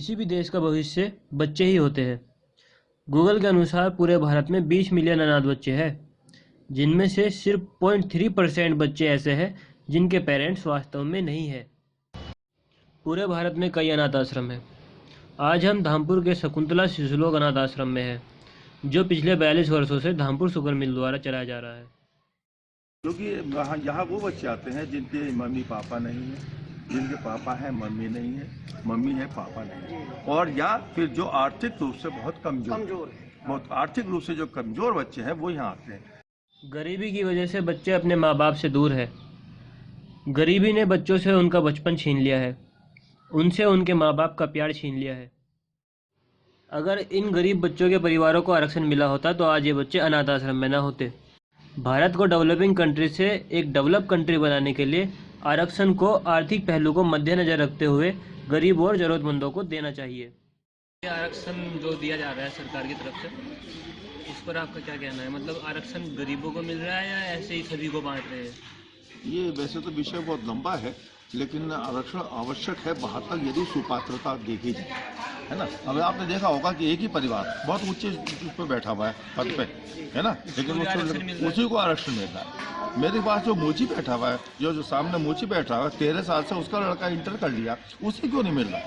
किसी भी देश का भविष्य बच्चे ही होते हैं। गूगल के अनुसार पूरे भारत में 20 मिलियन अनाथ बच्चे हैं, जिनमें से सिर्फ 0.3% बच्चे ऐसे हैं जिनके पेरेंट्स वास्तव में नहीं है। पूरे भारत में कई अनाथ आश्रम हैं। आज हम धामपुर के शकुंतला शिशुलोक अनाथ आश्रम में हैं, जो पिछले 42 वर्षों से धामपुर शुगर मिल द्वारा चलाया जा रहा है। क्योंकि यहाँ वो बच्चे आते हैं जिनके मम्मी पापा नहीं है, जिनके पापा है मम्मी नहीं है, मम्मी है पापा नहीं है, और या फिर जो आर्थिक रूप से बहुत कमजोर बहुत आर्थिक रूप से जो कमजोर बच्चे हैं वो यहाँ आते हैं। गरीबी की वजह से बच्चे अपने माँ बाप से दूर है। गरीबी ने बच्चों से उनका बचपन छीन लिया है, उनसे उनके माँ बाप का प्यार छीन लिया है। अगर इन गरीब बच्चों के परिवारों को आरक्षण मिला होता तो आज ये बच्चे अनाथ आश्रम में ना होते। भारत को डेवलपिंग कंट्री से एक डेवलप कंट्री बनाने के लिए आरक्षण को आर्थिक पहलू को मद्देनजर रखते हुए गरीब और जरूरतमंदों को देना चाहिए। आरक्षण जो दिया जा रहा है सरकार की तरफ से, इस पर आपका क्या कहना है? मतलब आरक्षण गरीबों को मिल रहा है या ऐसे ही सभी को बांट रहे हैं? ये वैसे तो विषय बहुत लंबा है, लेकिन आरक्षण आवश्यक है वहाँ तक यदि सुपात्रता देखी जाए, है ना। अब आपने देखा होगा कि एक ही परिवार बहुत ऊंचे उस पर बैठा हुआ है पद पे, है ना, लेकिन उसी को आरक्षण मिल रहा है। मेरे पास जो मोची बैठा हुआ है, जो सामने मोची बैठा हुआ है, 13 साल से उसका लड़का इंटर कर लिया, उसे क्यों नहीं मिल रहा?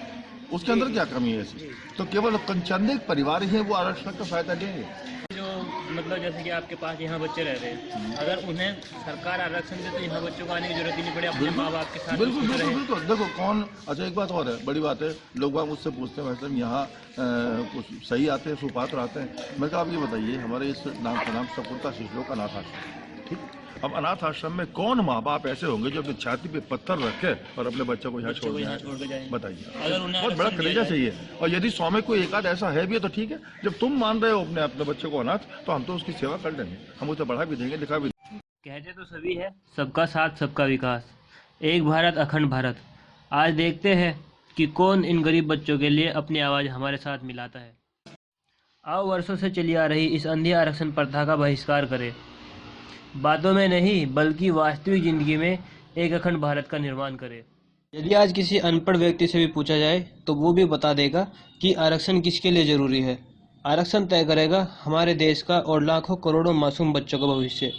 उसके अंदर क्या कमी है ऐसी? तो केवल चंद एक परिवार ही है वो आरक्षण का फायदा लेंगे। जो मतलब जैसे कि आपके पास यहाँ बच्चे रह रहे हैं, अगर उन्हें सरकार आरक्षण दे तो यहाँ बच्चों को आने की जरूरत ही नहीं पड़े, अपने माँ बाप के साथ। बिल्कुल बिल्कुल बिल्कुल। देखो कौन, अच्छा एक बात और है, बड़ी बात है, लोग बाग मुझसे पूछते हैं मैडम यहाँ कुछ सही आते हैं, सुपात्र आते हैं। मैं कहा आप ये बताइए, हमारे इस नाम का नाम शकुंतला शिशुलोक अनाथ आश्रम, ठीक। अब अनाथ आश्रम में कौन माँ बाप ऐसे होंगे जो अपनी छाती पे पत्थर रखे और अपने बच्चों को यहाँ छोड़ जाए? बताइए, बहुत बड़ा कलेजा चाहिए। और यदि 100 में कोई एक आध ऐसा है भी है तो ठीक है। जब तुम मान रहे हो अपने बच्चे को अनाथ, तो हम तो उसकी सेवा कर देंगे, हम उसे बढ़ा भी देंगे, लिखा भी देंगे। कहते तो सभी है, सबका साथ सबका विकास, एक भारत अखंड भारत। आज देखते हैं कि कौन इन गरीब बच्चों के लिए अपनी आवाज़ हमारे साथ मिलाता है। आओ वर्षों से चली आ रही इस अंधी आरक्षण प्रथा का बहिष्कार करें। बातों में नहीं बल्कि वास्तविक जिंदगी में एक अखंड भारत का निर्माण करें। यदि आज किसी अनपढ़ व्यक्ति से भी पूछा जाए तो वो भी बता देगा कि आरक्षण किसके लिए जरूरी है। आरक्षण तय करेगा हमारे देश का और लाखों करोड़ों मासूम बच्चों का भविष्य।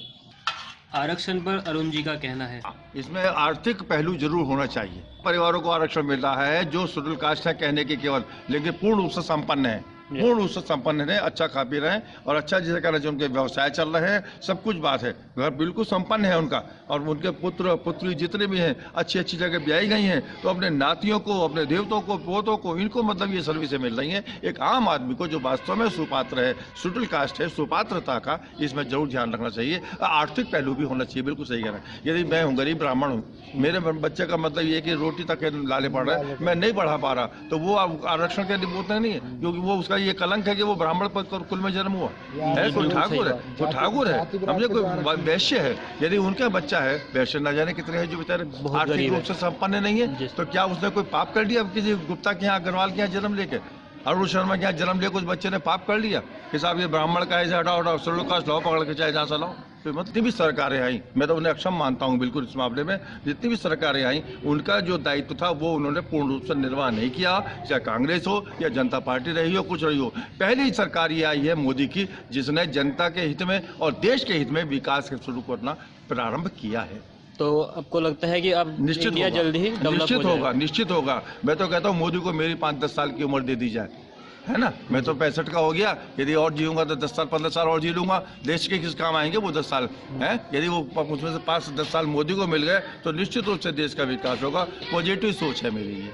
आरक्षण पर अरुण जी का कहना है, इसमें आर्थिक पहलू जरूर होना चाहिए। परिवारों को आरक्षण मिल रहा है जो शेड्यूल कास्ट है कहने के केवल, लेकिन पूर्ण रूप से संपन्न है, पूर्ण रूप से संपन्न है, अच्छा खा पी रहे हैं और अच्छा जिसे कहना चाहिए, उनके व्यवसाय चल रहे हैं, सब कुछ बात है, घर बिल्कुल संपन्न है उनका, और उनके पुत्र पुत्री जितने भी हैं अच्छी अच्छी जगह ब्याई गई हैं, तो अपने नातियों को, अपने देवताओं को, पोतों को, इनको मतलब ये सर्विसें मिल रही हैं। एक आम आदमी को जो वास्तव में सुपात्र है, शेड्यूल कास्ट है, सुपात्रता का इसमें जरूर ध्यान रखना चाहिए। आर्थिक पहलू भी होना चाहिए, बिल्कुल सही कह रहे हैं। यदि मैं हूँ गरीब ब्राह्मण हूँ, मेरे बच्चे का मतलब ये कि रोटी तक लाले पड़ रहा है, मैं नहीं बढ़ा पा रहा, तो वो आरक्षण के लिए बोलते नहीं है, क्योंकि वो उसका ये कलंक है कि वो ब्राह्मण कुल में जन्म हुआ है, कोई ठाकुर है, वो ठाकुर है, समझे, कोई वैश्य है। यदि उनका बच्चा है, वैश्य न जाने कितने हैं जो बेचारे आर्थिक रूप से संपन्न नहीं है, तो क्या उसने कोई पाप कर लिया? किसी गुप्ता के यहाँ, अग्रवाल के यहाँ जन्म लेके, अरुण शर्मा के यहाँ जन्म लेकर उस बच्चे ने पाप कर लिया कि साहब ये ब्राह्मण का ऐसे हटाओ, शेड्यूल कास्ट लाओ, पकड़ के चाहे जहाँ से लाओ। तो जितनी भी सरकारें आई, मैं तो उन्हें अक्षम मानता हूँ बिल्कुल इस मामले में, जितनी भी सरकारें आई उनका जो दायित्व था वो उन्होंने पूर्ण रूप से निर्वाह नहीं किया, चाहे कांग्रेस हो या जनता पार्टी रही हो, कुछ रही हो। पहली सरकार ये आई है मोदी की, जिसने जनता के हित में और देश के हित में विकास के शुरू करना प्रारंभ किया है। तो आपको लगता है कि अब निश्चित जल्दी ही निश्चित होगा। मैं तो कहता हूँ मोदी को मेरी 5-10 साल की उम्र दे दी जाए, है ना। मैं तो 65 का हो गया, यदि और जीऊंगा तो 10 साल 15 साल और जी लूंगा। देश के किस काम आएंगे वो 10 साल हैं? यदि वो उसमें से 5 से 10 साल मोदी को मिल गए तो निश्चित रूप से देश का विकास होगा। पॉजिटिव सोच है मेरी ये।